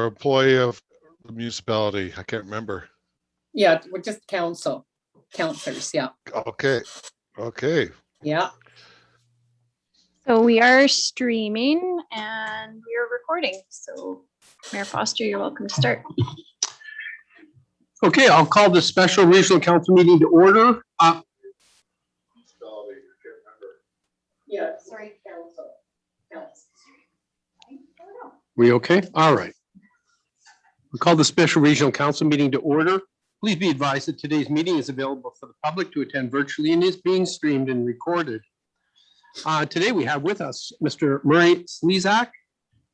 or employee of the municipality? I can't remember. Yeah, we're just councillors. Yeah. Okay. Okay. Yeah. So we are streaming and we are recording. So Mayor Foster, you're welcome to start. Okay, I'll call the special regional council meeting to order. Yeah, sorry, council. We okay? All right. We'll call the special regional council meeting to order. Please be advised that today's meeting is available for the public to attend virtually and is being streamed and recorded. Today we have with us Mr. Murray Slezak,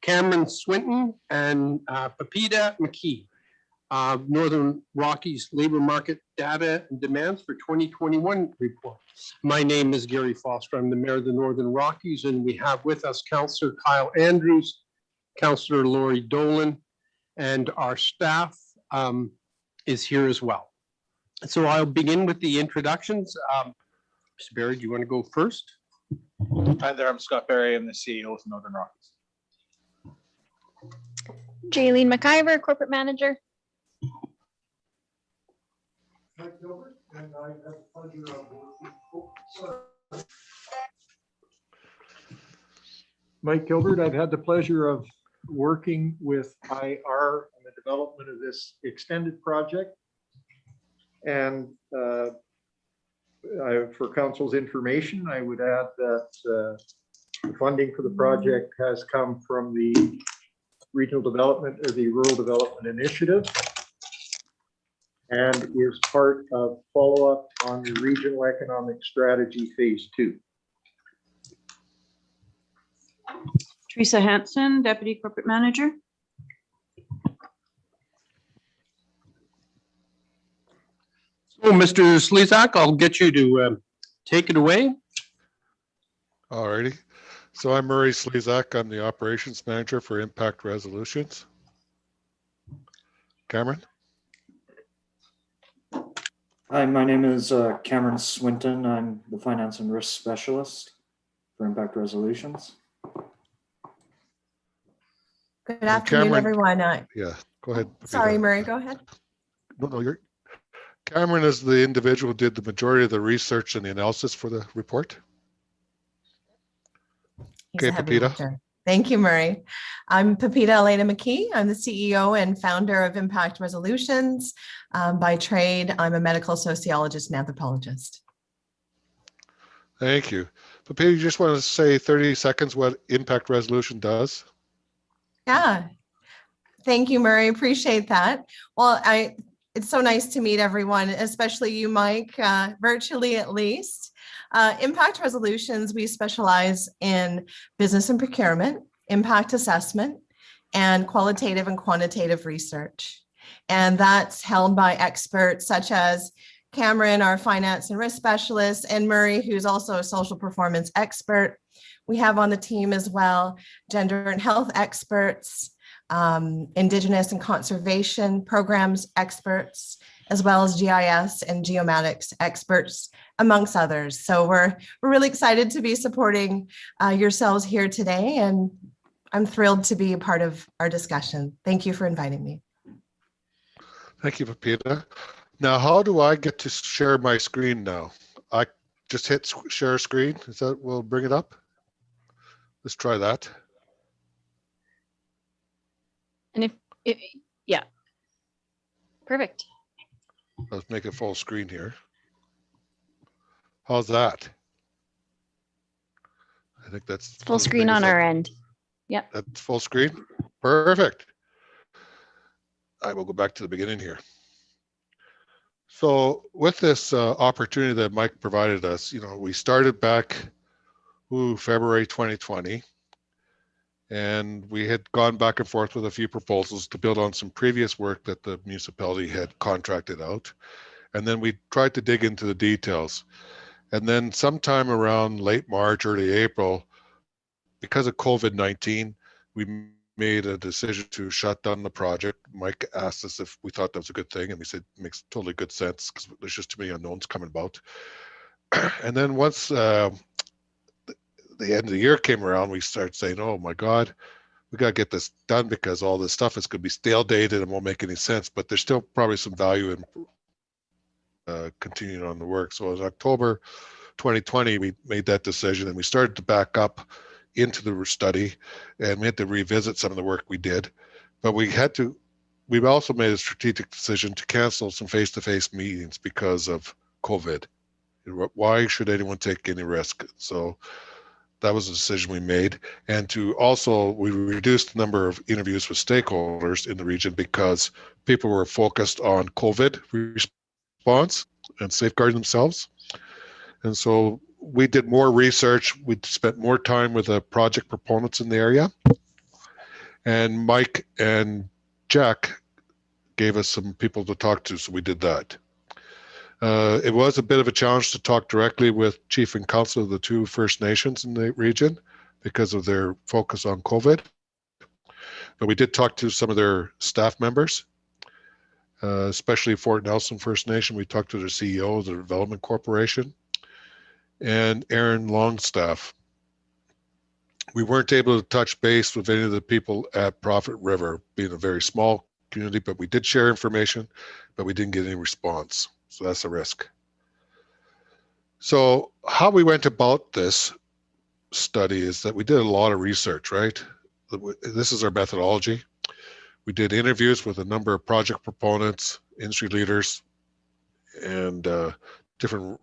Cameron Swinton, and Pepita McKee. Northern Rockies labor market data and demands for 2021 report. My name is Gary Foster. I'm the mayor of the Northern Rockies, and we have with us Councillor Kyle Andrews, Councillor Lori Dolan, and our staff is here as well. So I'll begin with the introductions. Mr. Barry, do you want to go first? Hi there, I'm Scott Barry. I'm the CEO of Northern Rockies. Jaylene McIver, corporate manager. Mike Gilbert, and I have the pleasure of Mike Gilbert. I've had the pleasure of working with IR on the development of this extended project. And for council's information, I would add that the funding for the project has come from the Regional Development or the Rural Development Initiative, and is part of follow-up on the Regional Economic Strategy Phase 2. Teresa Hansen, Deputy Corporate Manager. So, Mr. Slezak, I'll get you to take it away. All righty. So I'm Murray Slezak. I'm the operations manager for Impact Resolutions. Cameron? Hi, my name is Cameron Swinton. I'm the finance and risk specialist for Impact Resolutions. Good afternoon, Cameron, everyone. Yeah, go ahead. Sorry, Murray, go ahead. No, Cameron is the individual who did the majority of the research and the analysis for the report. He's Okay, a heavy Pepita. lifter. Thank you, Murray. I'm Pepita Elena McKee. I'm the CEO and founder of Impact Resolutions. By trade, I'm a medical sociologist and anthropologist. Thank you. Pepita, you just want to say 30 seconds what Impact Resolution does? Yeah. Thank you, Murray. Appreciate that. Well, it's so nice to meet everyone, especially you, Mike, virtually at least. Impact Resolutions, we specialize in business and procurement, impact assessment, and qualitative and quantitative research. And that's held by experts such as Cameron, our finance and risk specialist, and Murray, who's also a social performance expert. We have on the team as well gender and health experts, Indigenous and conservation programs experts, as well as GIS and geomatics experts, amongst others. So we're really excited to be supporting yourselves here today, and I'm thrilled to be a part of our discussion. Thank you for inviting me. Thank you, Pepita. Now, how do I get to share my screen now? I just hit share screen. Is that will bring it up? Let's try that. And yeah, perfect. Let's make it full screen here. How's that? I think that's Full screen on our end. Yep. That's full screen. Perfect. I will go back to the beginning here. So with this opportunity that Mike provided us, we started back February 2020, and we had gone back and forth with a few proposals to build on some previous work that the municipality had contracted out. And then we tried to dig into the details. And then sometime around late March, early April, because of COVID-19, we made a decision to shut down the project. Mike asked us if we thought that was a good thing, and we said it makes totally good sense because there's just too many unknowns coming about. And then once the end of the year came around, we started saying, oh my God, we got to get this done because all this stuff is going to be stale dated and won't make any sense, but there's still probably some value in continuing on the work. So in October 2020, we made that decision and we started to back up into the study, and we had to revisit some of the work we did, but we've also made a strategic decision to cancel some face-to-face meetings because of COVID. Why should anyone take any risk? So that was a decision we made. And we reduced the number of interviews with stakeholders in the region because people were focused on COVID response and safeguarding themselves. And so we did more research. We spent more time with the project proponents in the area. And Mike and Jack gave us some people to talk to, so we did that. It was a bit of a challenge to talk directly with Chief and Council of the 2 First Nations in the region because of their focus on COVID. But we did talk to some of their staff members, especially Fort Nelson First Nation. We talked to their CEO of the Development Corporation and Aaron Longstaff. We weren't able to touch base with any of the people at Prophet River, being a very small community, but we did share information, but we didn't get any response. So that's a risk. So how we went about this study is that we did a lot of research, right? This is our methodology. We did interviews with a number of project proponents, industry leaders, and different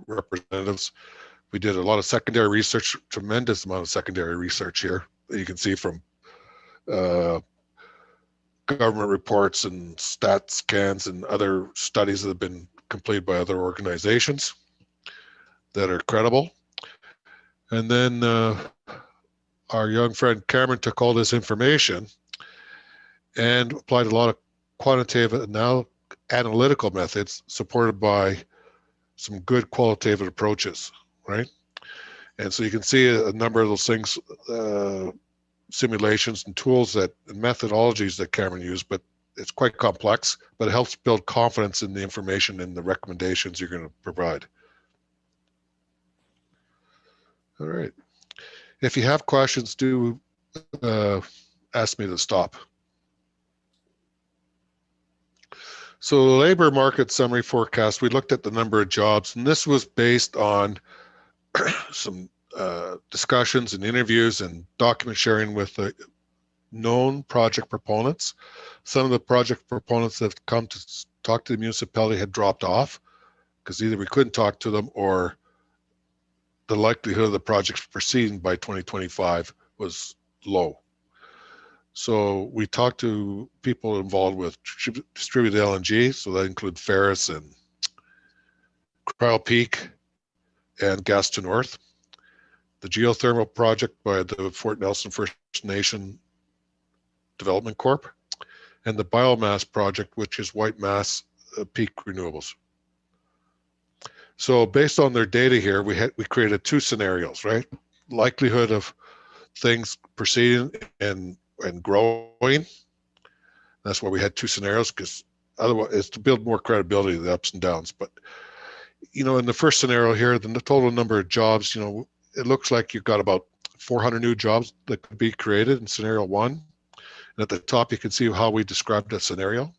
representatives. We did a lot of secondary research, tremendous amount of secondary research here that you can see from government reports and stat scans and other studies that have been completed by other organizations that are credible. And then our young friend Cameron took all this information and applied a lot of quantitative and now analytical methods supported by some good qualitative approaches, right? And so you can see a number of those things, simulations and tools and methodologies that Cameron used, but it's quite complex, but it helps build confidence in the information and the recommendations you're going to provide. All right. If you have questions, do ask me to stop. So the labor market summary forecast, we looked at the number of jobs, and this was based on some discussions and interviews and document sharing with the known project proponents. Some of the project proponents that have come to talk to the municipality had dropped off because either we couldn't talk to them or the likelihood of the projects proceeding by 2025 was low. So we talked to people involved with distributed LNG, so that include Ferris and Crowell Peak and Gas to North, the geothermal project by the Fort Nelson First Nation Development Corp, and the biomass project, which is White Mass Peak Renewables. So based on their data here, we created 2 scenarios, right? Likelihood of things proceeding and growing. That's why we had 2 scenarios, because otherwise it's to build more credibility of the ups and downs. But in the first scenario here, the total number of jobs, it looks like you've got about 400 new jobs that could be created in scenario 1. And at the top, you can see how we described that scenario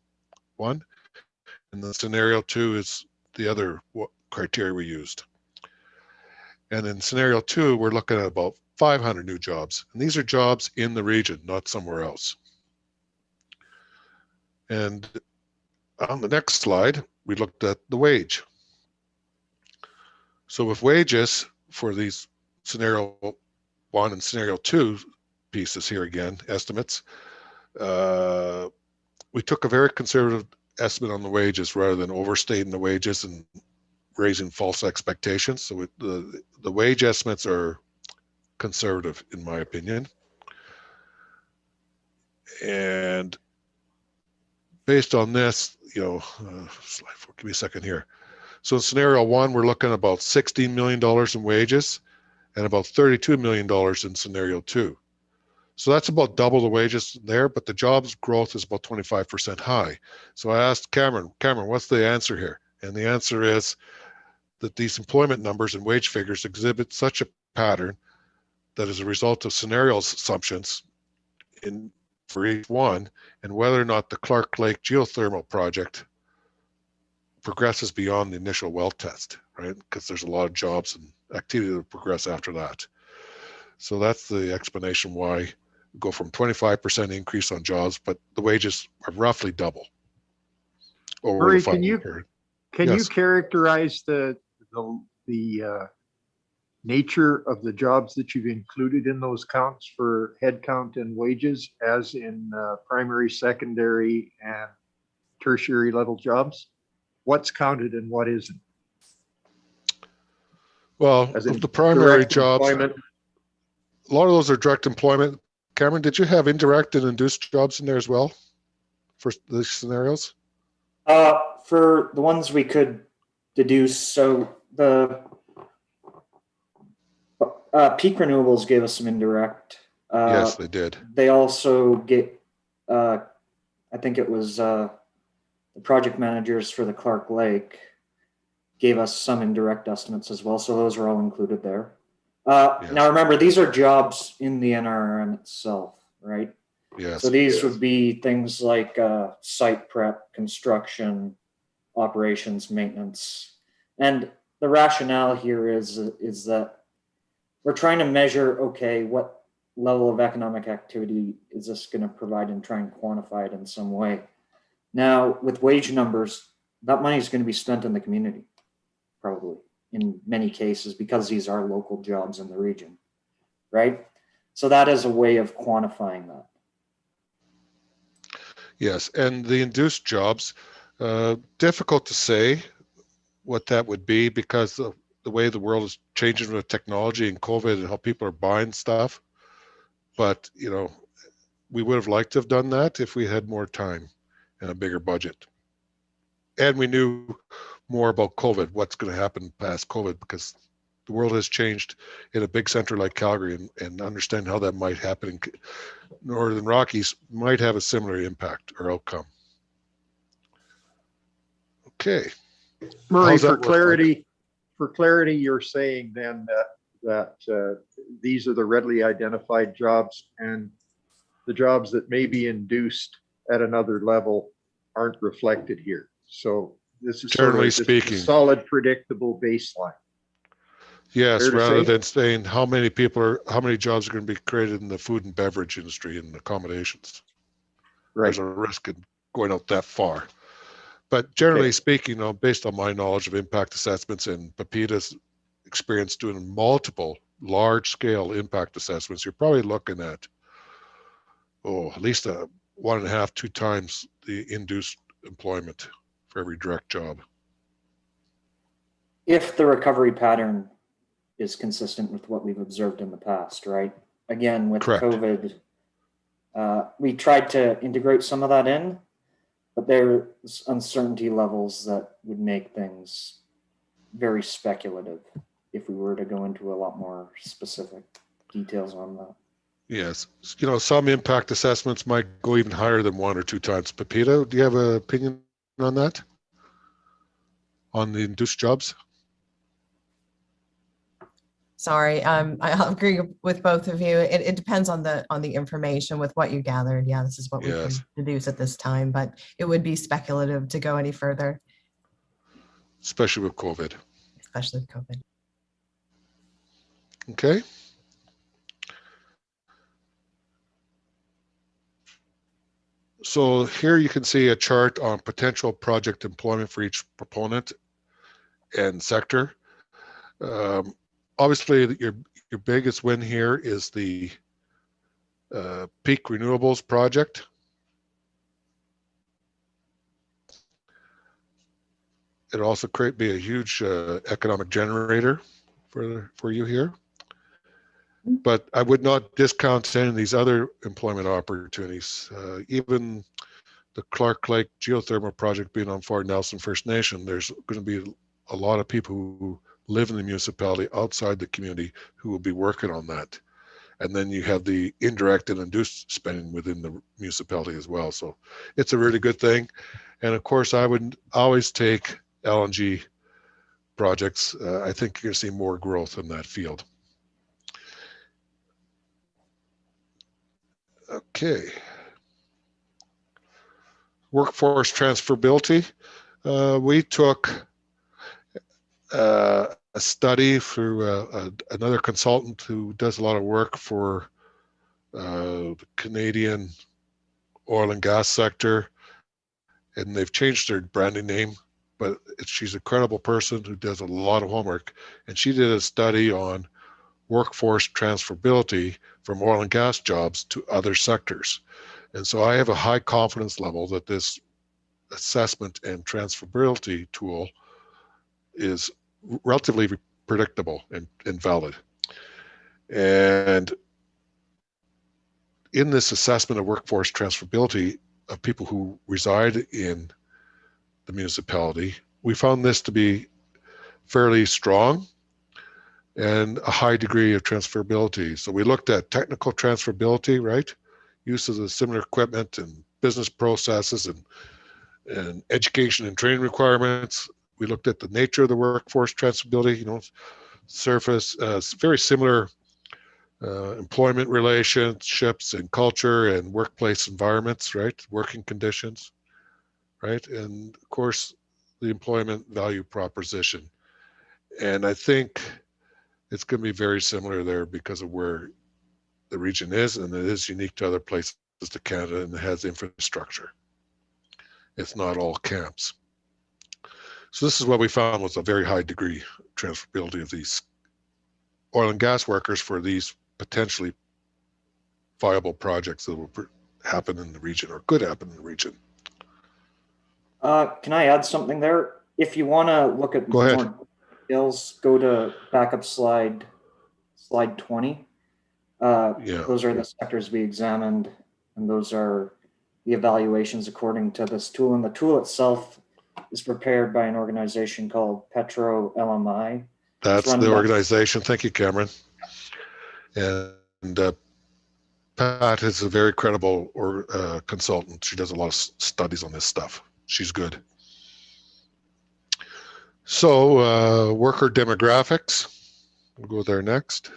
1. And the scenario 2 is the other criteria we used. And in scenario 2, we're looking at about 500 new jobs. And these are jobs in the region, not somewhere else. And on the next slide, we looked at the wage. So with wages for these scenario 1 and scenario 2 pieces here again, estimates, we took a very conservative estimate on the wages rather than overstating the wages and raising false expectations. So the wage estimates are conservative, in my opinion. And based on this, slide 4, give me a second here. So in scenario 1, we're looking at about $16 million in wages and about $32 million in scenario 2. So that's about double the wages there, but the jobs growth is about 25% high. So I asked Cameron, what's the answer here? And the answer is that these employment numbers and wage figures exhibit such a pattern that as a result of scenario assumptions, in for each one, and whether or not the Clark Lake geothermal project progresses beyond the initial well test, right? Because there's a lot of jobs and activity that progress after that. So that's the explanation why we go from 25% increase on jobs, but the wages are roughly double over Murray, the 5 year period. can you Yes. characterize the nature of the jobs that you've included in those counts for headcount and wages, as in primary, secondary, and tertiary level jobs? What's counted and what isn't? Well, As in of the primary direct jobs, employment? a lot of those are direct employment. Cameron, did you have indirect and induced jobs in there as well for these scenarios? For the ones we could deduce, so the Peak Renewables gave us some indirect. Yes, they did. They also get, I think it was the project managers for the Clark Lake gave us some indirect estimates as well. So those are all included there. Yes. Now remember, these are jobs in the NRM itself, right? Yes. So these would be things like site prep, construction, operations, maintenance. And the rationale here is that we're trying to measure, okay, what level of economic activity is this going to provide, and try and quantify it in some way. Now, with wage numbers, that money is going to be spent in the community, probably, in many cases, because these are local jobs in the region, right? So that is a way of quantifying that. Yes, and the induced jobs, difficult to say what that would be, because the way the world is changing with technology and COVID and how people are buying stuff. But, you know, we would have liked to have done that if we had more time and a bigger budget. And we knew more about COVID, what's going to happen past COVID, because the world has changed in a big center like Calgary, and understand how that might happen in Northern Rockies might have a similar impact or outcome. Okay. Murray, How's that for work, Mike? clarity, you're saying then that these are the readily identified jobs, and the jobs that may be induced at another level aren't reflected here. So this is Generally sort of a speaking. solid, predictable baseline. Yes, Fair to rather say? than saying how many jobs are going to be created in the food and beverage industry and accommodations. Right. There's a risk in going out that far. But generally Okay. speaking, you know, based on my knowledge of impact assessments and Pepita's experience doing multiple large-scale impact assessments, you're probably looking at, at least 1.5, 2 times the induced employment for every direct job. If the recovery pattern is consistent with what we've observed in the past, right? Again, with Correct. COVID, we tried to integrate some of that in, but there's uncertainty levels that would make things very speculative if we were to go into a lot more specific details on that. Yes, you know, some impact assessments might go even higher than 1 or 2 times. Pepita, do you have an opinion on that? On the induced jobs? Sorry, I agree with both of you. It depends on the information with what you gathered. Yeah, this is what we Yes. can deduce at this time, but it would be speculative to go any further, Especially with COVID. especially with COVID. Okay. So here you can see a chart on potential project employment for each proponent and sector. Obviously, your biggest win here is the Peak Renewables project. It'll also be a huge economic generator for you here. But I would not discount any of these other employment opportunities. Even the Clark Lake geothermal project being on Fort Nelson First Nation, there's going to be a lot of people who live in the municipality outside the community who will be working on that. And then you have the indirect and induced spending within the municipality as well. So it's a really good thing. And of course, I would always take LNG projects. I think you're going to see more growth in that field. Okay. Workforce transferability. We took a study through another consultant who does a lot of work for the Canadian oil and gas sector, and they've changed their branding name, but she's a credible person who does a lot of homework, and she did a study on workforce transferability from oil and gas jobs to other sectors. And so I have a high confidence level that this assessment and transferability tool is relatively predictable and valid. And in this assessment of workforce transferability of people who reside in the municipality, we found this to be fairly strong and a high degree of transferability. So we looked at technical transferability, right? Use of the similar equipment and business processes and education and training requirements. We looked at the nature of the workforce transferability, you know, surface, very similar employment relationships and culture and workplace environments, right? Working conditions, right? And of course, the employment value proposition. And I think it's going to be very similar there because of where the region is, and it is unique to other places to Canada, and it has infrastructure. It's not all camps. So this is what we found was a very high degree of transferability of these oil and gas workers for these potentially viable projects that will happen in the region or could happen in the region. Can I add something there? If you want to look at Go ahead. more details, go to backup slide 20. Yeah. Those are the sectors we examined, and those are the evaluations according to this tool. And the tool itself is prepared by an organization called Petro LMI. That's the organization. Thank you, Cameron. And Pat is a very credible consultant. She does a lot of studies on this stuff. She's good. So worker demographics. We'll go there next.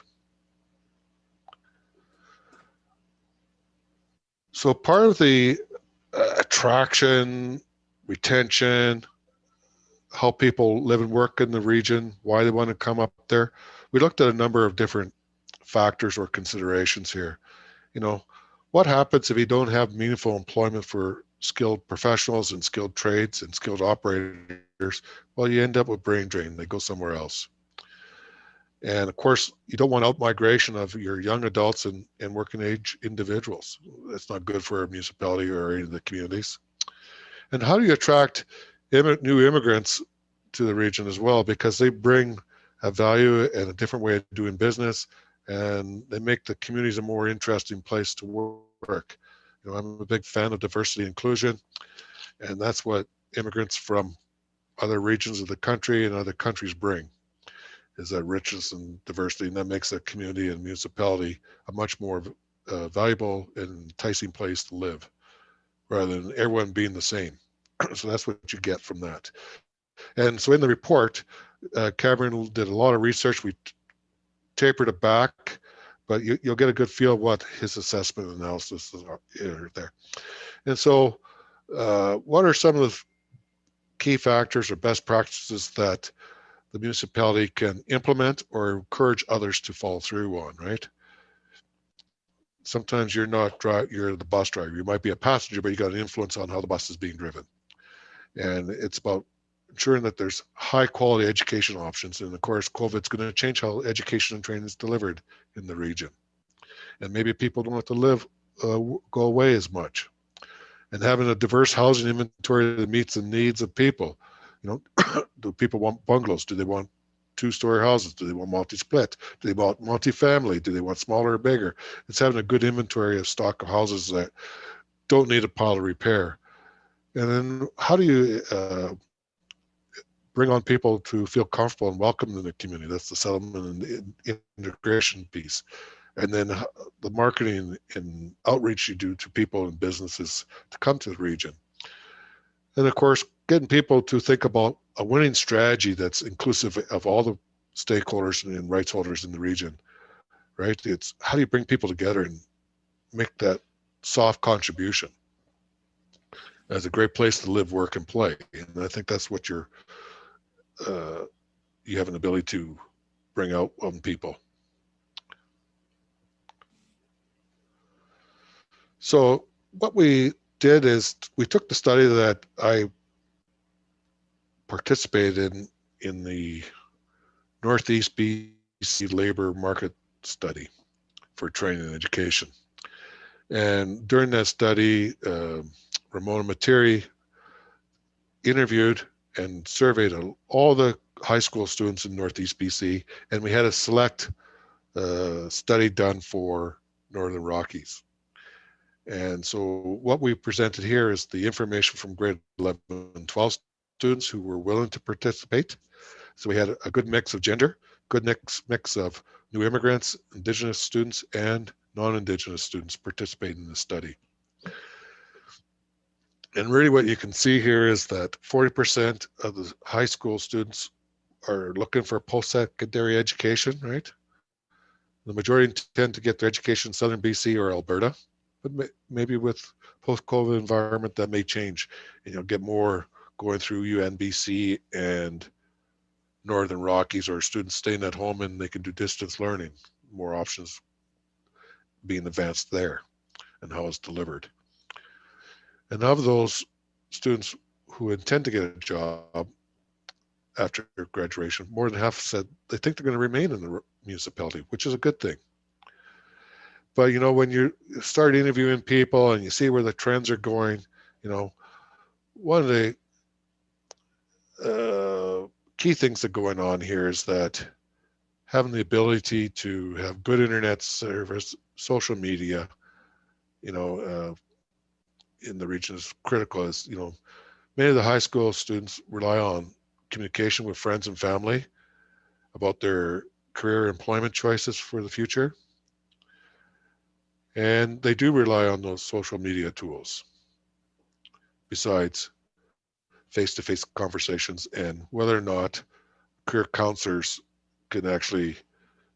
So part of the attraction, retention, how people live and work in the region, why they want to come up there. We looked at a number of different factors or considerations here. You know, what happens if you don't have meaningful employment for skilled professionals and skilled trades and skilled operators? Well, you end up with brain drain. They go somewhere else. And of course, you don't want out-migration of your young adults and working age individuals. That's not good for a municipality or any of the communities. And how do you attract new immigrants to the region as well? Because they bring a value and a different way of doing business, and they make the communities a more interesting place to work. You know, I'm a big fan of diversity and inclusion, and that's what immigrants from other regions of the country and other countries bring, is that richness and diversity, and that makes a community and municipality a much more valuable and enticing place to live, rather than everyone being the same. So that's what you get from that. And so in the report, Cameron did a lot of research. We tapered it back, but you'll get a good feel of what his assessment and analysis are there. And so what are some of the key factors or best practices that the municipality can implement or encourage others to follow through on, right? Sometimes you're the bus driver. You might be a passenger, but you got an influence on how the bus is being driven. And it's about ensuring that there's high quality education options. And of course, COVID's going to change how education and training is delivered in the region. And maybe people don't have to go away as much. And having a diverse housing inventory that meets the needs of people. You know, do people want bungalows? Do they want two-story houses? Do they want multi-split? Do they want multi-family? Do they want smaller or bigger? It's having a good inventory of stock of houses that don't need a pile of repair. And then how do you bring on people to feel comfortable and welcome in the community? That's the settlement and integration piece. And then the marketing and outreach you do to people and businesses to come to the region. And of course, getting people to think about a winning strategy that's inclusive of all the stakeholders and rights holders in the region, right? It's how do you bring people together and make that soft contribution as a great place to live, work, and play. And I think that's what you have an ability to bring out on people. So what we did is we took the study that I participated in the Northeast BC labor market study for training and education. And during that study, Ramona Materi interviewed and surveyed all the high school students in Northeast BC, and we had a select study done for Northern Rockies. And so what we presented here is the information from grade 11 and 12 students who were willing to participate. So we had a good mix of gender, good mix of new immigrants, Indigenous students, and non-Indigenous students participating in the study. And really what you can see here is that 40% of the high school students are looking for post-secondary education, right? The majority tend to get their education in Southern BC or Alberta, but maybe with post-COVID environment that may change, and you'll get more going through UNBC and Northern Rockies, or students staying at home and they can do distance learning, more options being advanced there and how it's delivered. And of those students who intend to get a job after graduation, more than half said they think they're going to remain in the municipality, which is a good thing. But, you know, when you start interviewing people and you see where the trends are going, you know, one of the key things that are going on here is that having the ability to have good internet service, social media, you know, in the region is critical. As you know, many of the high school students rely on communication with friends and family about their career employment choices for the future. And they do rely on those social media tools besides face-to-face conversations, and whether or not career counselors can actually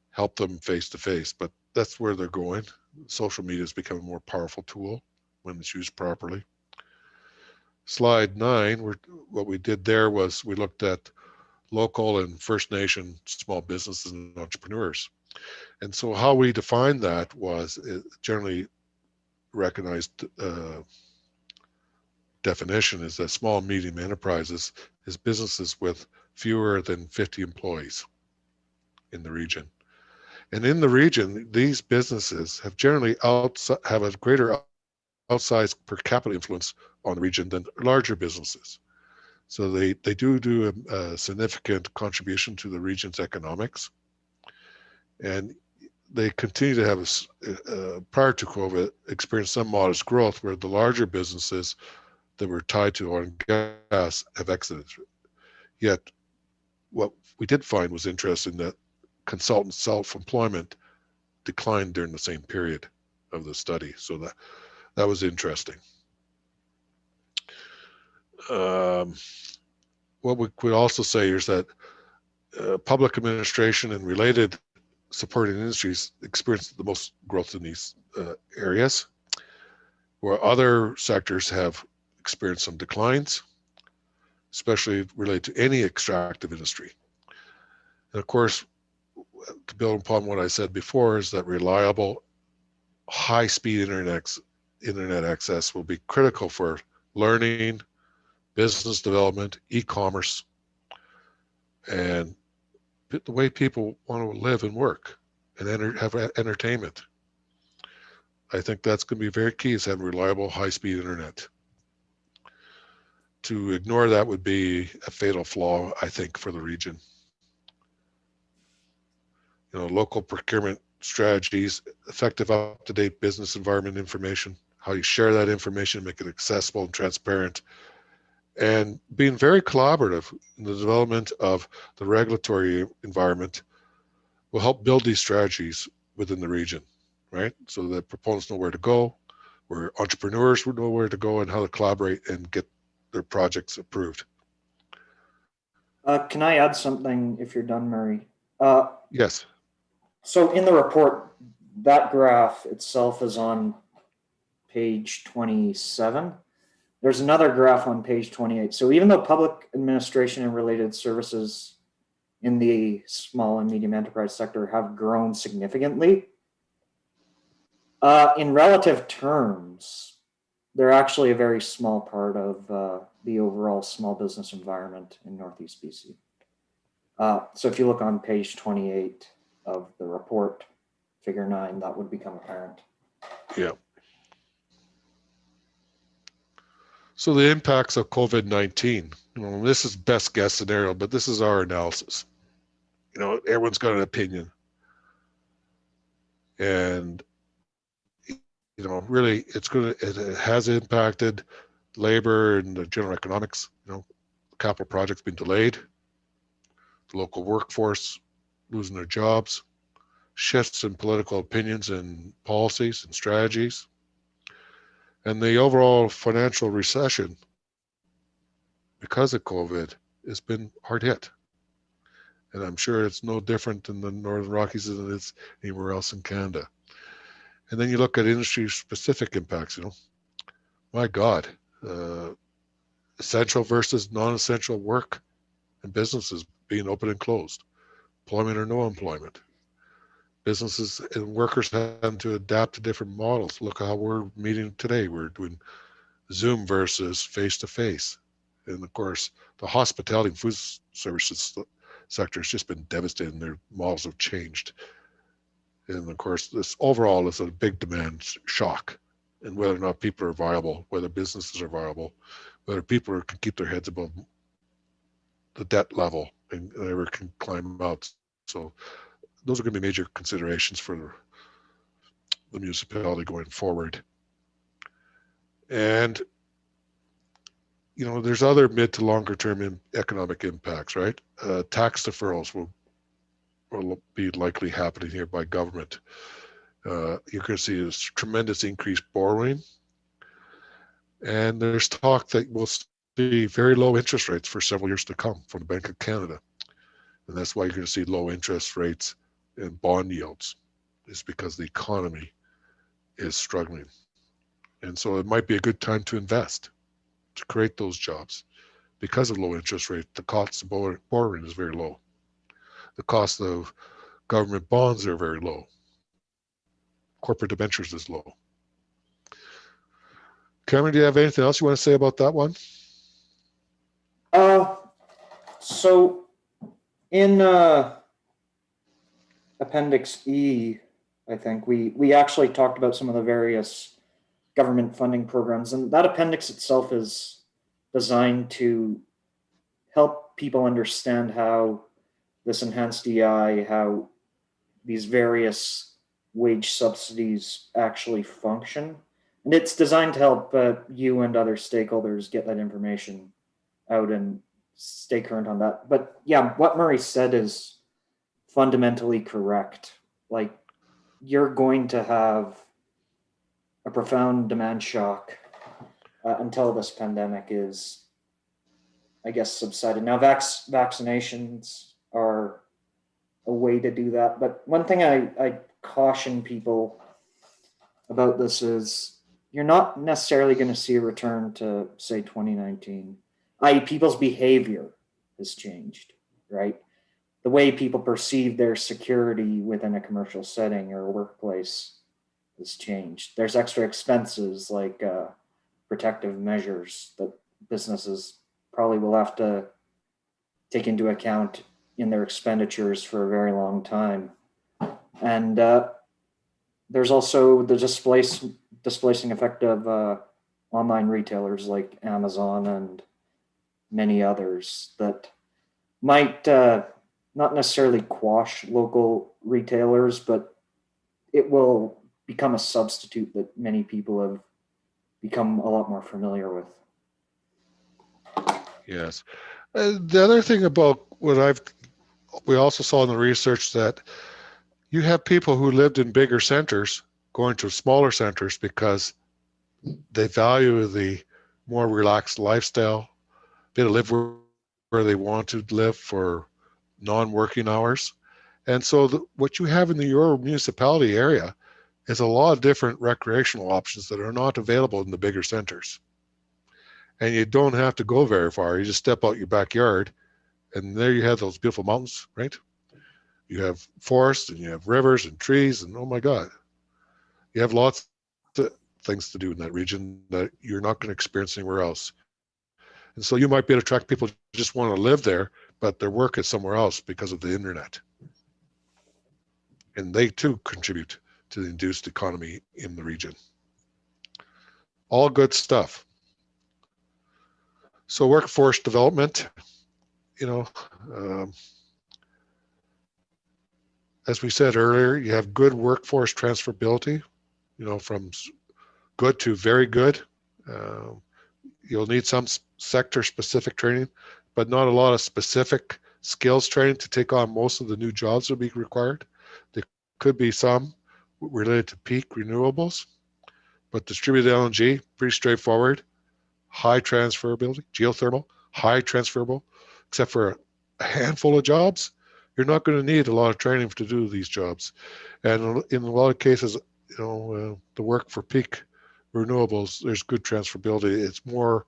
help them face-to-face, but that's where they're going. Social media has become a more powerful tool when it's used properly. Slide 9, what we did there was we looked at local and First Nation small businesses and entrepreneurs. And so how we defined that was generally recognized definition is that small and medium enterprises is businesses with fewer than 50 employees in the region. And in the region, these businesses have generally have a greater outsized per capita influence on the region than larger businesses. So they do a significant contribution to the region's economics. And they continue to have, prior to COVID, experience some modest growth where the larger businesses that were tied to oil and gas have exited. Yet what we did find was interesting that consultant self-employment declined during the same period of the study. So that was interesting. What we could also say is that public administration and related supporting industries experienced the most growth in these areas, where other sectors have experienced some declines, especially related to any extractive industry. And of course, to build upon what I said before, is that reliable, high-speed internet access will be critical for learning, business development, e-commerce, and the way people want to live and work and have entertainment. I think that's going to be very key, is having reliable, high-speed internet. To ignore that would be a fatal flaw, I think, for the region. You know, local procurement strategies, effective up-to-date business environment information, how you share that information, make it accessible and transparent, and being very collaborative in the development of the regulatory environment will help build these strategies within the region, right? So that proponents know where to go, where entrepreneurs would know where to go, and how to collaborate and get their projects approved. Can I add something if you're done, Murray? Yes. So in the report, that graph itself is on page 27. There's another graph on page 28. So even though public administration and related services in the small and medium enterprise sector have grown significantly, in relative terms, they're actually a very small part of the overall small business environment in Northeast BC. So if you look on page 28 of the report, figure 9, that would become apparent. Yeah. So the impacts of COVID-19, this is best guess scenario, but this is our analysis. Everyone's got an opinion. And, really it has impacted labor and the general economics. Capital projects being delayed, the local workforce losing their jobs, shifts in political opinions and policies and strategies, and the overall financial recession because of COVID has been hard hit. And I'm sure it's no different in the Northern Rockies than it is anywhere else in Canada. And then you look at industry specific impacts, my God, essential versus non-essential work and businesses being open and closed, employment or no employment. Businesses and workers having to adapt to different models. Look how we're meeting today. We're doing Zoom versus face-to-face. And of course, the hospitality and food services sector has just been devastating. Their models have changed. And of course, this overall is a big demand shock. And whether or not people are viable, whether businesses are viable, whether people can keep their heads above the debt level and ever can climb out. So those are going to be major considerations for the municipality going forward. And, there's other mid to longer term economic impacts, right? Tax deferrals will be likely happening here by government. You're going to see this tremendous increased borrowing. And there's talk that we'll see very low interest rates for several years to come from the Bank of Canada. And that's why you're going to see low interest rates and bond yields, is because the economy is struggling. And so it might be a good time to invest, to create those jobs. Because of low interest rate, the cost of borrowing is very low. The cost of government bonds are very low. Corporate debentures is low. Cameron, do you have anything else you want to say about that one? So in Appendix E, I think we actually talked about some of the various government funding programs, and that appendix itself is designed to help people understand how this enhanced EI, how these various wage subsidies actually function. And it's designed to help you and other stakeholders get that information out and stay current on that. But yeah, what Murray said is fundamentally correct. Like, you're going to have a profound demand shock until this pandemic is, I guess, subsided. Now, vaccinations are a way to do that. But one thing I caution people about this is you're not necessarily going to see a return to, say, 2019, i.e. people's behavior has changed, right? The way people perceive their security within a commercial setting or a workplace has changed. There's extra expenses like protective measures that businesses probably will have to take into account in their expenditures for a very long time. And there's also the displacing effect of online retailers like Amazon and many others that might not necessarily quash local retailers, but it will become a substitute that many people have become a lot more familiar with. Yes. The other thing about what we also saw in the research that you have people who lived in bigger centers going to smaller centers because they value the more relaxed lifestyle, be able to live where they want to live for non-working hours. And so what you have in your municipality area is a lot of different recreational options that are not available in the bigger centers. And you don't have to go very far. You just step out your backyard and there you have those beautiful mountains, right? You have forests and you have rivers and trees and oh my God, you have lots of things to do in that region that you're not going to experience anywhere else. And so you might be able to attract people who just want to live there, but their work is somewhere else because of the internet. And they too contribute to the induced economy in the region. All good stuff. So workforce development, as we said earlier, you have good workforce transferability, from good to very good. You'll need some sector specific training, but not a lot of specific skills training to take on most of the new jobs that will be required. There could be some related to peak renewables, but distributed LNG, pretty straightforward. High transferability, geothermal, high transferable, except for a handful of jobs. You're not going to need a lot of training to do these jobs. And in a lot of cases, the work for peak renewables, there's good transferability. It's more,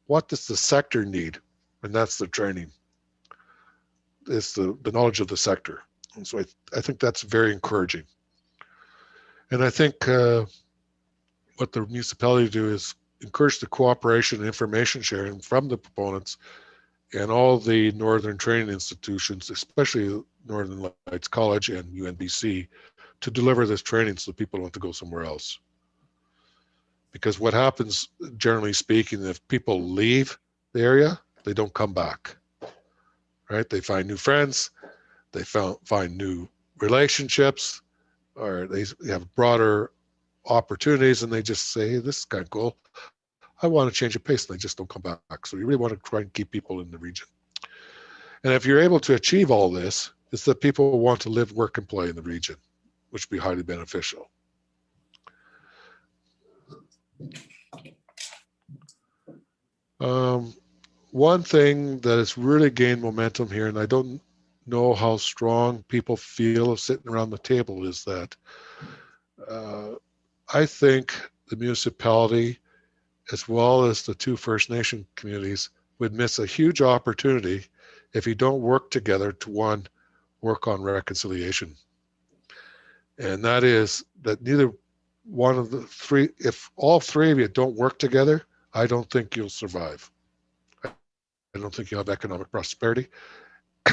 what does the sector need? And that's the training. It's the knowledge of the sector. And so I think that's very encouraging. And I think what the municipality do is encourage the cooperation and information sharing from the proponents and all the Northern training institutions, especially Northern Lights College and UNBC, to deliver this training so people don't have to go somewhere else. Because what happens, generally speaking, if people leave the area, they don't come back, right? They find new friends, they find new relationships, or they have broader opportunities and they just say, hey, this is kind of cool. I want to change of pace, and they just don't come back. So you really want to try and keep people in the region. And if you're able to achieve all this, it's that people want to live, work, and play in the region, which would be highly beneficial. One thing that has really gained momentum here, and I don't know how strong people feel of sitting around the table, is that I think the municipality, as well as the two First Nation communities, would miss a huge opportunity if you don't work together to work on reconciliation. And that is that neither one of the three, if all three of you don't work together, I don't think you'll survive. I don't think you'll have economic prosperity.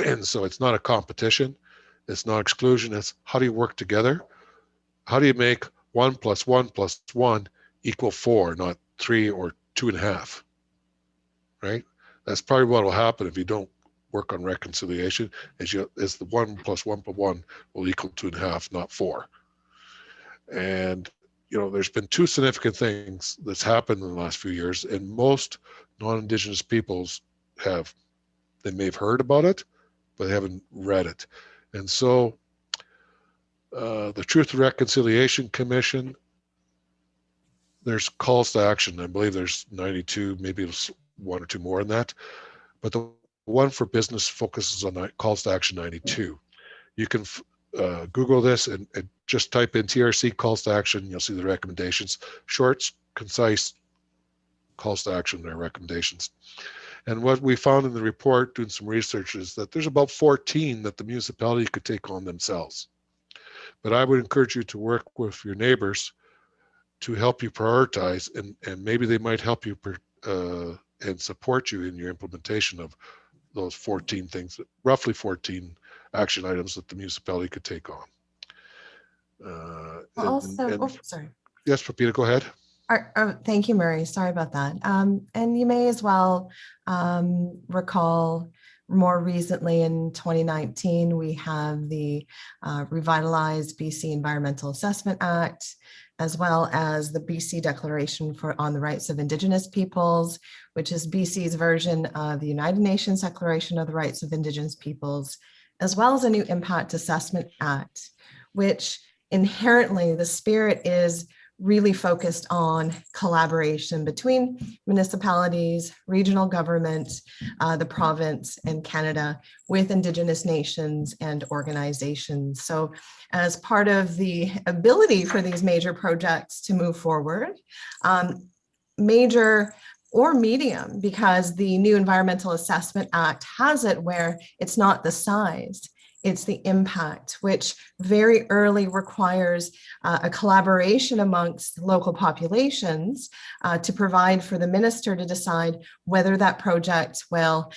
And so it's not a competition. It's not exclusion. It's how do you work together? How do you make 1 + 1 + 1 equal 4, not 3 or 2.5, right? That's probably what will happen if you don't work on reconciliation, is the 1 + 1 + 1 will equal 2.5, not 4. And, there's been two significant things that's happened in the last few years, and most non-Indigenous peoples they may have heard about it, but they haven't read it. And so the Truth and Reconciliation Commission, there's calls to action. I believe there's 92, maybe it's 1 or 2 more than that. But the one for business focuses on calls to action 92. You can Google this and just type in TRC calls to action. You'll see the recommendations. Short, concise calls to action, their recommendations. And what we found in the report, doing some research, is that there's about 14 that the municipality could take on themselves. But I would encourage you to work with your neighbors to help you prioritize, and maybe they might help you and support you in your implementation of those 14 things, roughly 14 action items that the municipality could take on. Sorry. Yes, Pepita, go ahead. Thank you, Murray. Sorry about that. And you may as well recall more recently in 2019, we have the revitalized BC Environmental Assessment Act, as well as the BC Declaration on the Rights of Indigenous Peoples, which is BC's version of the United Nations Declaration of the Rights of Indigenous Peoples, as well as a new Impact Assessment Act, which inherently the spirit is really focused on collaboration between municipalities, regional government, the province, and Canada with Indigenous nations and organizations. So as part of the ability for these major projects to move forward, major or medium, because the new Environmental Assessment Act has it where it's not the size, it's the impact, which very early requires a collaboration amongst local populations to provide for the minister to decide whether that project will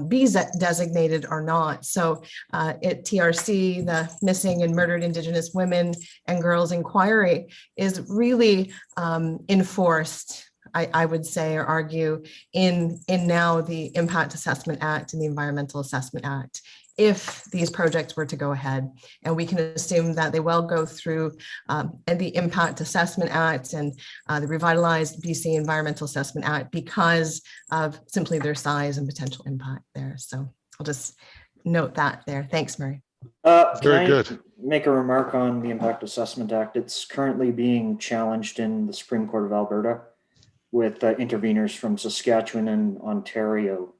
be designated or not. So at TRC, the Missing and Murdered Indigenous Women and Girls Inquiry is really enforced, I would say, or argue, in now the Impact Assessment Act and the Environmental Assessment Act, if these projects were to go ahead. And we can assume that they will go through the Impact Assessment Act and the revitalized BC Environmental Assessment Act because of simply their size and potential impact there. So I'll just note that there. Thanks, Murray. Very Can I good. make a remark on the Impact Assessment Act? It's currently being challenged in the Supreme Court of Alberta with interveners from Saskatchewan and Ontario.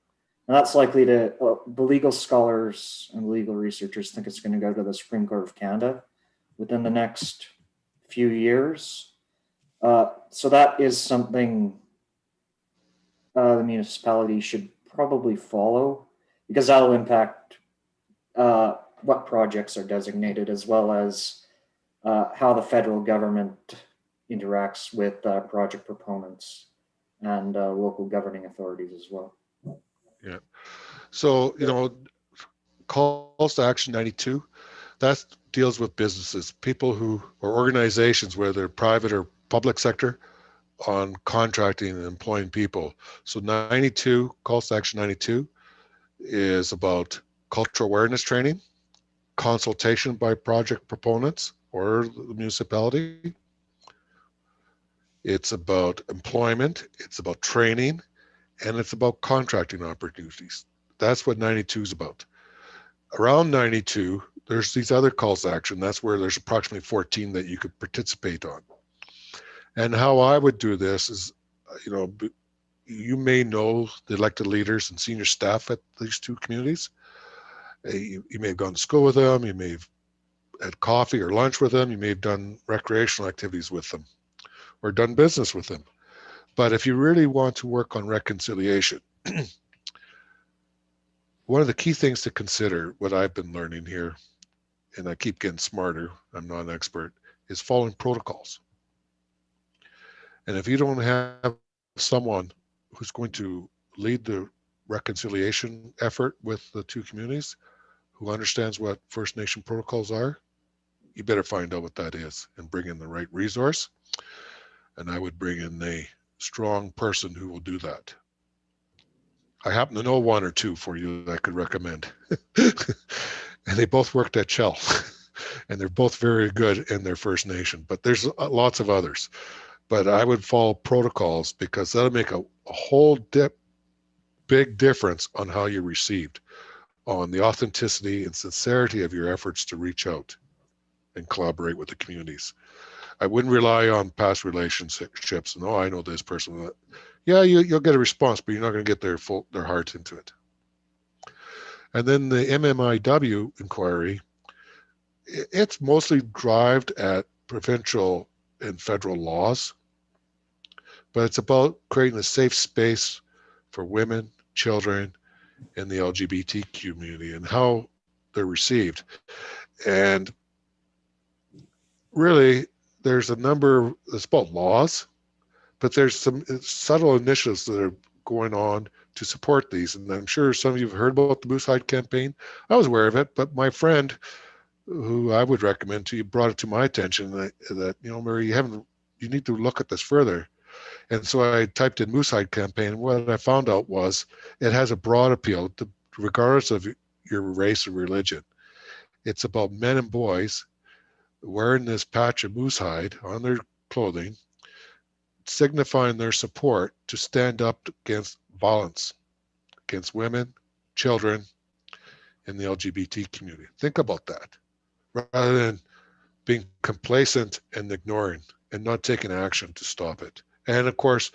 And that's likely to, the legal scholars and legal researchers think it's going to go to the Supreme Court of Canada within the next few years. So that is something the municipality should probably follow, because that'll impact what projects are designated, as well as how the federal government interacts with project proponents and local governing authorities as well. Yeah. So, you know, calls to action 92, that deals with businesses, people who, or organizations, whether they're private or public sector, on contracting and employing people. So 92, calls to action 92 is about cultural awareness training, consultation by project proponents or the municipality. It's about employment, it's about training, and it's about contracting opportunities. That's what 92 is about. Around 92, there's these other calls to action. That's where there's approximately 14 that you could participate on. And how I would do this is, you know, you may know the elected leaders and senior staff at these two communities. You may have gone to school with them, you may have had coffee or lunch with them, you may have done recreational activities with them, or done business with them. But if you really want to work on reconciliation, one of the key things to consider, what I've been learning here, and I keep getting smarter, I'm not an expert, is following protocols. And if you don't have someone who's going to lead the reconciliation effort with the two communities, who understands what First Nation protocols are, you better find out what that is and bring in the right resource. And I would bring in a strong person who will do that. I happen to know one or two for you that I could recommend. And they both worked at Shell. And they're both very good in their First Nation, but there's lots of others. But I would follow protocols, because that'll make a whole big difference on how you're received, on the authenticity and sincerity of your efforts to reach out and collaborate with the communities. I wouldn't rely on past relationships and, oh, I know this person. Yeah, you'll get a response, but you're not going to get their heart into it. And then the MMIW inquiry, it's mostly derived at provincial and federal laws, but it's about creating a safe space for women, children, and the LGBT community and how they're received. And really, there's a number, it's about laws, but there's some subtle initiatives that are going on to support these. And I'm sure some of you have heard about the Moose Hide campaign. I was aware of it, but my friend, who I would recommend to you, brought it to my attention that you know, Murray, you need to look at this further. And so I typed in Moose Hide campaign. And what I found out was it has a broad appeal to, regardless of your race or religion. It's about men and boys wearing this patch of moose hide on their clothing, signifying their support to stand up against violence against women, children, and the LGBT community. Think about that, rather than being complacent and ignoring. and not taking action to stop it. And of course,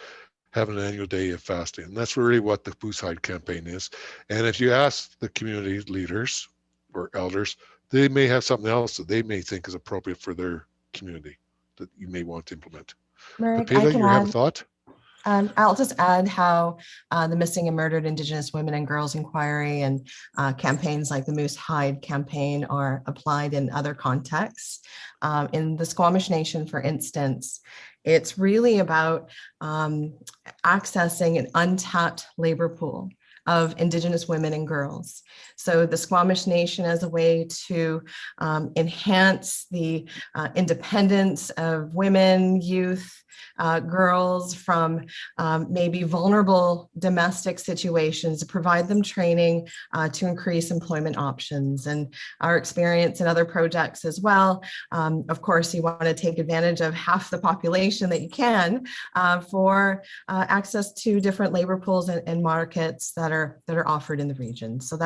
have an annual day of fasting. And that's really what the Moose Hide campaign is. And if you ask the community leaders or elders, they may have something else that they may think is appropriate for their community that you may want to implement. Merrick, Peter, I can you have a add, thought? I'll just add how the Missing and Murdered Indigenous Women and Girls Inquiry and campaigns like the Moose Hide campaign are applied in other contexts. In the Squamish Nation, for instance, it's really about accessing an untapped labor pool of Indigenous women and girls. So the Squamish Nation as a way to enhance the independence of women, youth, girls from maybe vulnerable domestic situations, to provide them training to increase employment options. And our experience in other projects as well, of course, you want to take advantage of half the population that you can for access to different labor pools and markets that are offered in the region. So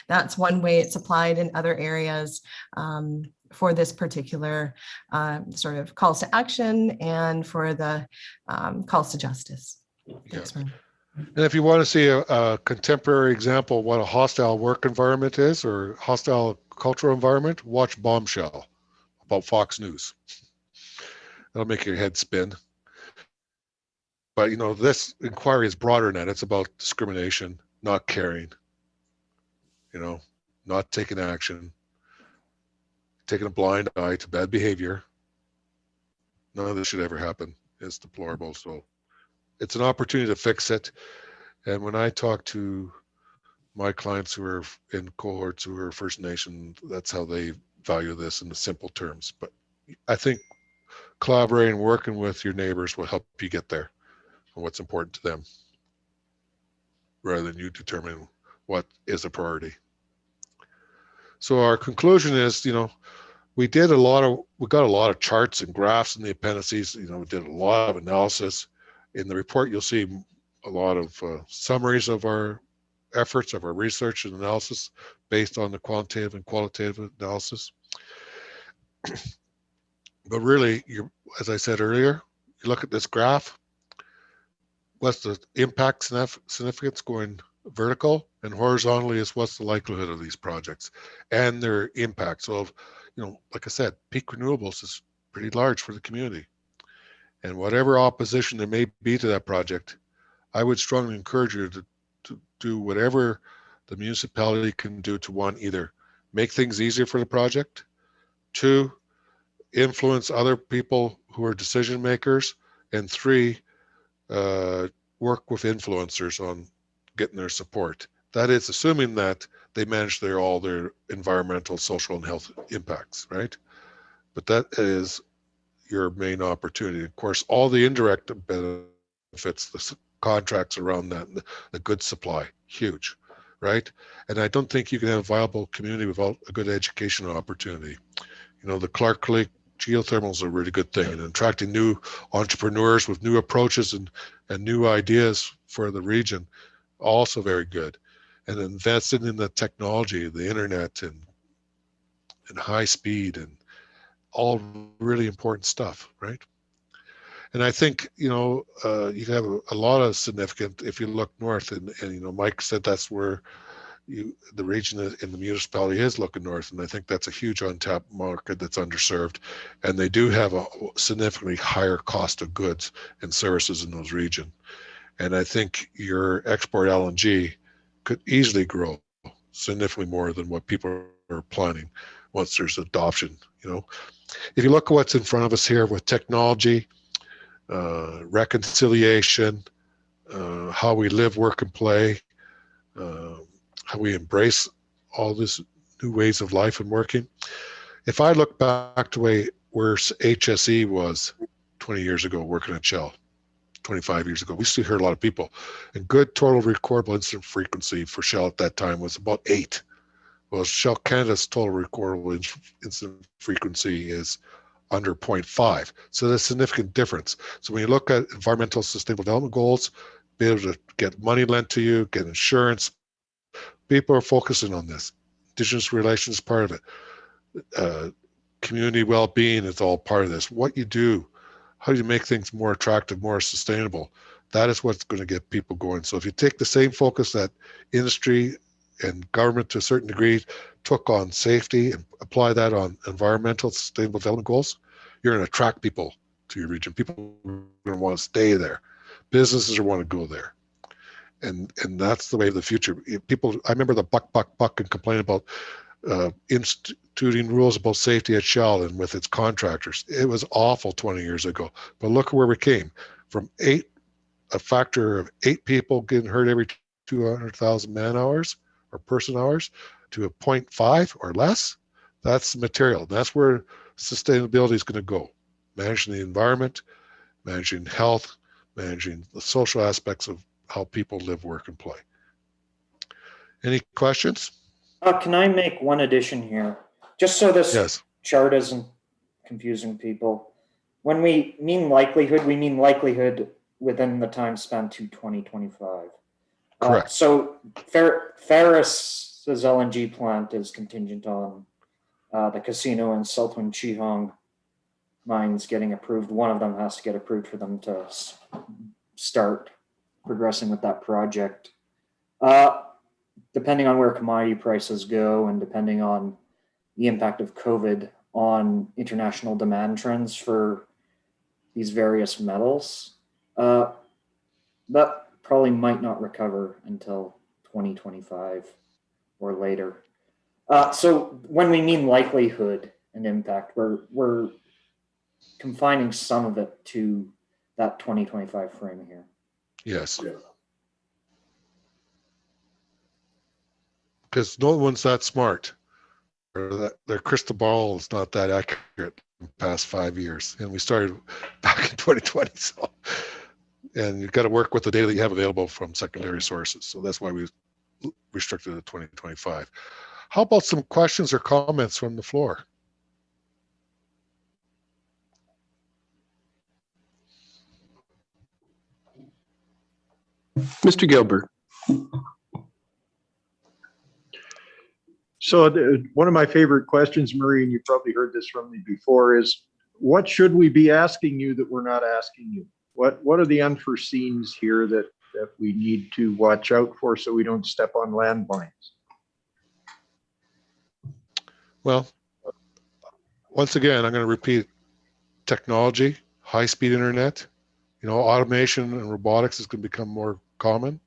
that's one way it's applied in other areas for this particular sort of calls to action and for the calls to justice. Thanks, Mary. And if you want to see a contemporary example of what a hostile work environment is or hostile cultural environment, watch Bombshell about Fox News. That'll make your head spin. But you know, this inquiry is broader than that. It's about discrimination, not caring, you know, not taking action, taking a blind eye to bad behavior. None of this should ever happen. It's deplorable. So it's an opportunity to fix it. And when I talk to my clients who are in cohorts who are First Nation, that's how they value this in the simple terms. But I think collaborating, working with your neighbors will help you get there and what's important to them, rather than you determining what is a priority. So our conclusion is, you know, we got a lot of charts and graphs in the appendices. You know, we did a lot of analysis. In the report, you'll see a lot of summaries of our efforts, of our research and analysis based on the quantitative and qualitative analysis. But really, as I said earlier, you look at this graph, what's the impact significance going vertical, and horizontally is what's the likelihood of these projects and their impact. So, you know, like I said, peak renewables is pretty large for the community. And whatever opposition there may be to that project, I would strongly encourage you to do whatever the municipality can do to, one, either make things easier for the project, two, influence other people who are decision makers, and three, work with influencers on getting their support. That is assuming that they manage all their environmental, social, and health impacts, right? But that is your main opportunity. Of course, all the indirect benefits, the contracts around that, the good supply, huge, right? And I don't think you can have a viable community without a good educational opportunity. You know, the Clark Lake geothermal is a really good thing, and attracting new entrepreneurs with new approaches and new ideas for the region, also very good. And investing in the technology, the internet, and high speed, and all really important stuff, right? And I think, you know, you have a lot of significant, if you look north, and you know, Mike said that's where the region in the municipality is looking north, and I think that's a huge untapped market that's underserved, and they do have a significantly higher cost of goods and services in those regions. And I think your export LNG could easily grow significantly more than what people are planning once there's adoption. You know, if you look at what's in front of us here with technology, reconciliation, how we live, work, and play, how we embrace all these new ways of life and working. If I look back to where HSE was 20 years ago working at Shell, 25 years ago, we still heard a lot of people. And good total recordable incident frequency for Shell at that time was about 8. Well, Shell Canada's total recordable incident frequency is under 0.5. So there's a significant difference. So when you look at environmental sustainable development goals, be able to get money lent to you, get insurance, people are focusing on this. Indigenous relations is part of it. Community well-being is all part of this. What you do, how do you make things more attractive, more sustainable? That is what's going to get people going. So if you take the same focus that industry and government to a certain degree took on safety and apply that on environmental sustainable development goals, you're going to attract people to your region. People are going to want to stay there. Businesses are want to go there. And that's the way of the future. People, I remember the buck and complain about instituting rules about safety at Shell and with its contractors. It was awful 20 years ago. But look where we came from. A factor of 8 people getting hurt every 200,000 man hours or person hours to a 0.5 or less. That's the material. That's where sustainability is going to go. Managing the environment, managing health, managing the social aspects of how people live, work, and play. Any questions? Can I make one addition here? Just so this Yes. chart isn't confusing people. When we mean likelihood, we mean likelihood within the time span to 2025. Correct. So Ferris's LNG plant is contingent on the casino and Southwind Chihong mines getting approved. One of them has to get approved for them to start progressing with that project. Depending on where commodity prices go and depending on the impact of COVID on international demand trends for these various metals, that probably might not recover until 2025 or later. So when we mean likelihood and impact, we're confining some of it to that 2025 frame here. Yes. Because no one's that smart, or that their crystal ball is not that accurate in the past 5 years. And we started back in 2020. So, and you've got to work with the data that you have available from secondary sources. So that's why we restricted it to 2025. How about some questions or comments from the floor? Mr. Gilbert. So one of my favorite questions, Marie, and you've probably heard this from me before, is what should we be asking you that we're not asking you? What are the unforeseens here that we need to watch out for so we don't step on landmines? Well, once again, I'm going to repeat technology, high-speed internet, automation and robotics is going to become more common.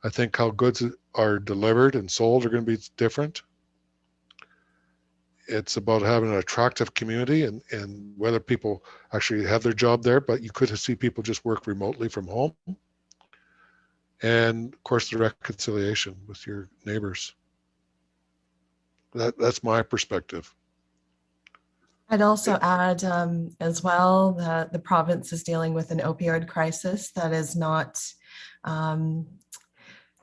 I think how goods are delivered and sold are going to be different. It's about having an attractive community and whether people actually have their job there, but you could see people just work remotely from home. And of course, the reconciliation with your neighbors. That's my perspective. I'd also add as well that the province is dealing with an opioid crisis that is not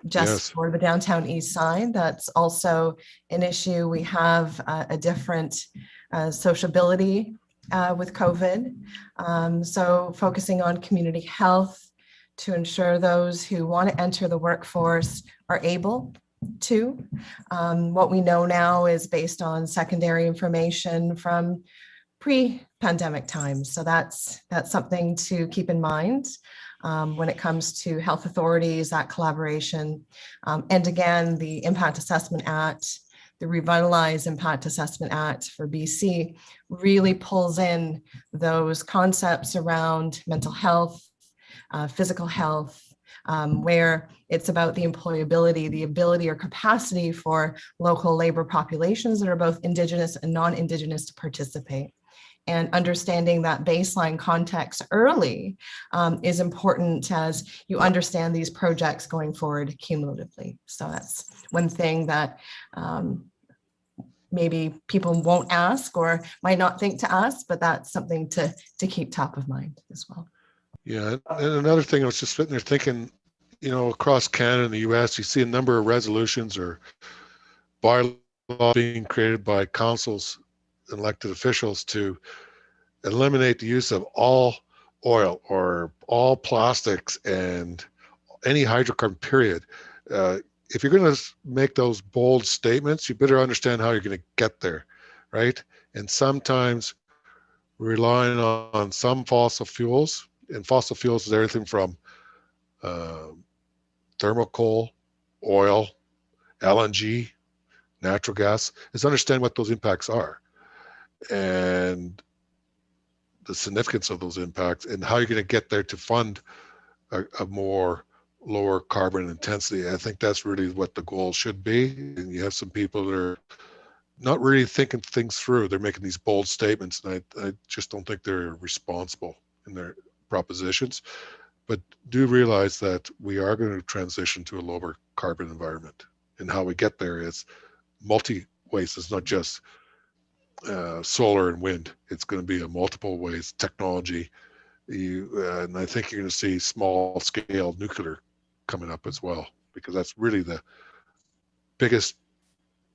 just Yes. for the downtown east side. That's also an issue. We have a different sociability with COVID. So focusing on community health to ensure those who want to enter the workforce are able to. What we know now is based on secondary information from pre-pandemic times. So that's something to keep in mind when it comes to health authorities, that collaboration. And again, the Impact Assessment Act, the Revitalize Impact Assessment Act for BC really pulls in those concepts around mental health, physical health, where it's about the employability, the ability or capacity for local labor populations that are both Indigenous and non-Indigenous to participate. And understanding that baseline context early is important as you understand these projects going forward cumulatively. So that's one thing that maybe people won't ask or might not think to ask, but that's something to keep top of mind as well. Yeah, and another thing, I was just sitting there thinking, across Canada and the US, you see a number of resolutions or bylaws being created by councils and elected officials to eliminate the use of all oil or all plastics and any hydrocarbon, period. If you're going to make those bold statements, you better understand how you're going to get there, right? And sometimes relying on some fossil fuels, and fossil fuels is everything from thermal coal, oil, LNG, natural gas, is understand what those impacts are and the significance of those impacts and how you're going to get there to fund a more lower carbon intensity. I think that's really what the goal should be. And you have some people that are not really thinking things through. They're making these bold statements, and I just don't think they're responsible in their propositions. But do realize that we are going to transition to a lower carbon environment, and how we get there is multi ways. It's not just solar and wind. It's going to be a multiple ways technology. And I think you're going to see small scale nuclear coming up as well, because that's really the biggest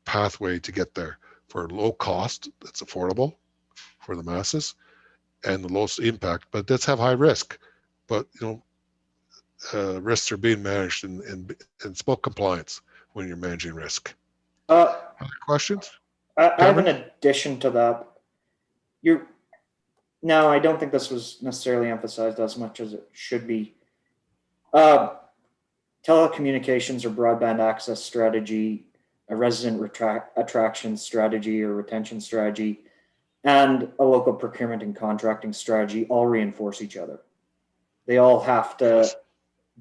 pathway to get there for low cost that's affordable for the masses and the lowest impact, but does have high risk. But risks are being managed and it's about compliance when you're managing risk. Other questions? I have an Cameron? addition to that. No, I don't think this was necessarily emphasized as much as it should be. Telecommunications or broadband access strategy, a resident attraction strategy or retention strategy, and a local procurement and contracting strategy all reinforce each other. They all have to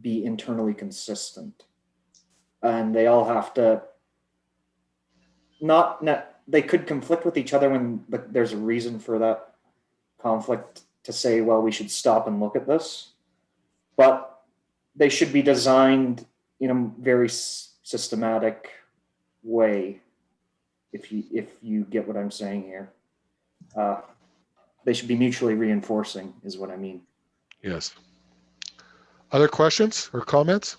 be internally consistent, and they all have to they could conflict with each other when there's a reason for that conflict to say, well, we should stop and look at this, but they should be designed in a very systematic way. If you get what I'm saying here, they should be mutually reinforcing is what I mean. Yes. Other questions or comments?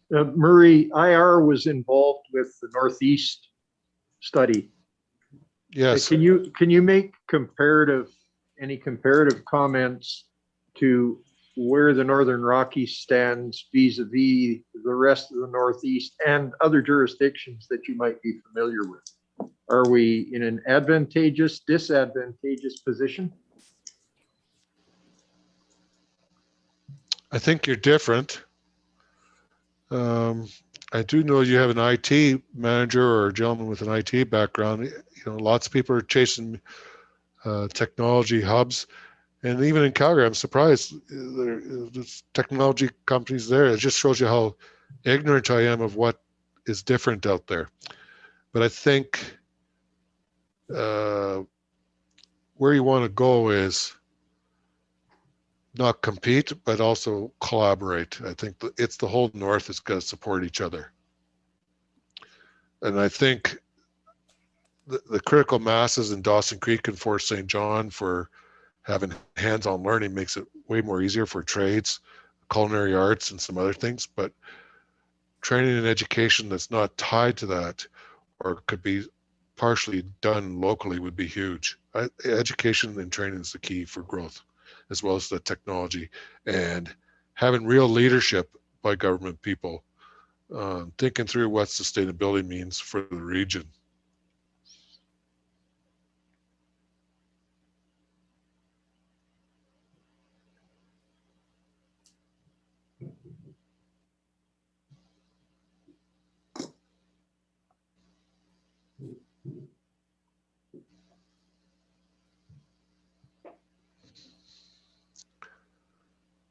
Murray, IR was involved with the Northeast study. Yes. Can you make any comparative comments to where the Northern Rockies stands vis-a-vis the rest of the Northeast and other jurisdictions that you might be familiar with? Are we in an advantageous, disadvantageous position? I think you're different. I do know you have an IT manager or a gentleman with an IT background. Lots of people are chasing technology hubs, and even in Calgary, I'm surprised there's technology companies there. It just shows you how ignorant I am of what is different out there. But I think where you want to go is not compete, but also collaborate. I think it's the whole North that's got to support each other. And I think the critical masses in Dawson Creek and Fort St. John for having hands-on learning makes it way more easier for trades, culinary arts, and some other things. But training and education that's not tied to that or could be partially done locally would be huge. Education and training is the key for growth, as well as the technology, and having real leadership by government people, thinking through what sustainability means for the region.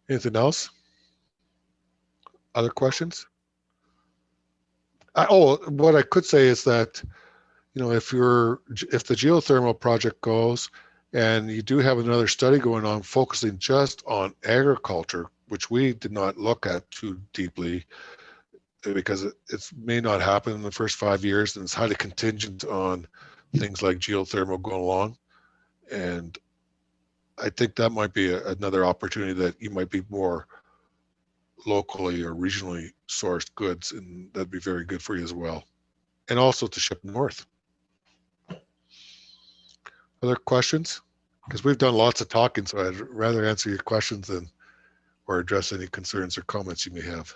Anything else? Other questions? What I could say is that, if the geothermal project goes and you do have another study going on focusing just on agriculture, which we did not look at too deeply because it may not happen in the first 5 years, and it's highly contingent on things like geothermal going along. And I think that might be another opportunity that you might be more locally or regionally sourced goods, and that'd be very good for you as well. And also to ship north. Other questions? Because we've done lots of talking, so I'd rather answer your questions or address any concerns or comments you may have.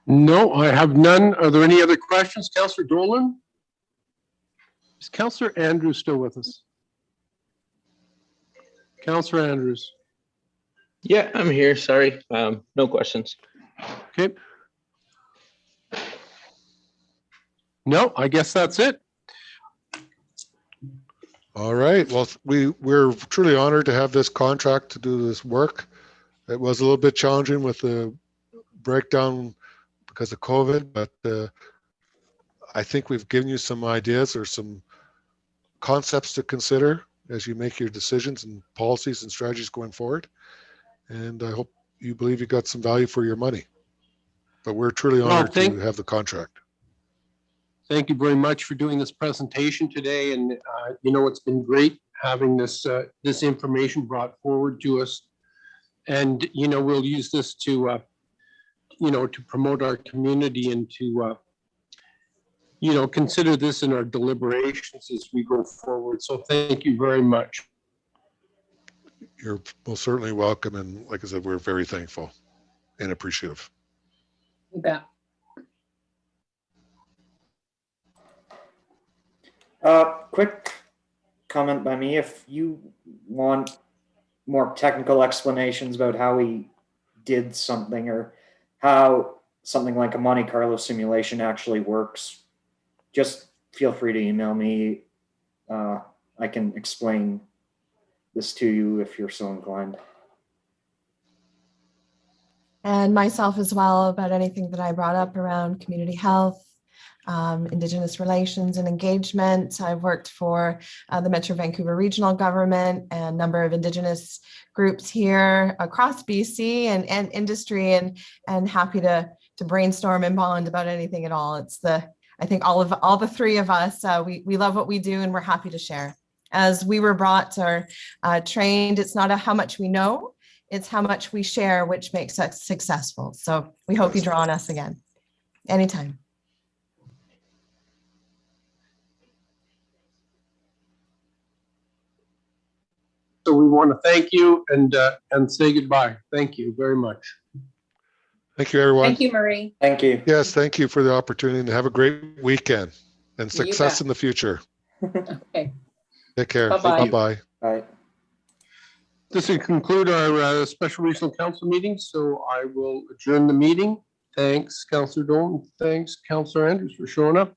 No, I have none. Are there any other questions? Councillor Dolan? Is Councillor Andrews still with us? Councillor Andrews? Yeah, I'm here. Sorry. No questions. Okay. No, I guess that's it. All right. Well, we're truly honored to have this contract to do this work. It was a little bit challenging with the breakdown because of COVID, but I think we've given you some ideas or some concepts to consider as you make your decisions and policies and strategies going forward. And I hope you believe you got some value for your money. But we're truly honored to have the contract. Thank you very much for doing this presentation today. And it's been great having this this information brought forward to us. And we'll use this to to promote our community and to consider this in our deliberations as we go forward. So thank you very much. You're most certainly welcome. And like I said, we're very thankful and appreciative. You bet. Quick comment by me. If you want more technical explanations about how we did something or how something like a Monte Carlo simulation actually works, just feel free to email me. I can explain this to you if you're so inclined. And myself as well, about anything that I brought up around community health, Indigenous relations and engagement. I've worked for the Metro Vancouver Regional Government and a number of Indigenous groups here across BC and industry, and happy to brainstorm and bond about anything at all. I think all the three of us, we love what we do and we're happy to share. As we were brought or trained, it's not how much we know, it's how much we share, which makes us successful. So we hope you draw on us again, anytime. So we want to thank you and say goodbye. Thank you very much. Thank you, everyone. Thank you, Marie. Thank you. Yes, thank you for the opportunity to have a great weekend and You success bet. in the future. Okay. Take care. Bye-bye. Bye-bye. Bye. This will conclude our special regional council meeting. So I will adjourn the meeting. Thanks, Councillor Dolan. Thanks, Councillor Andrews, for showing up.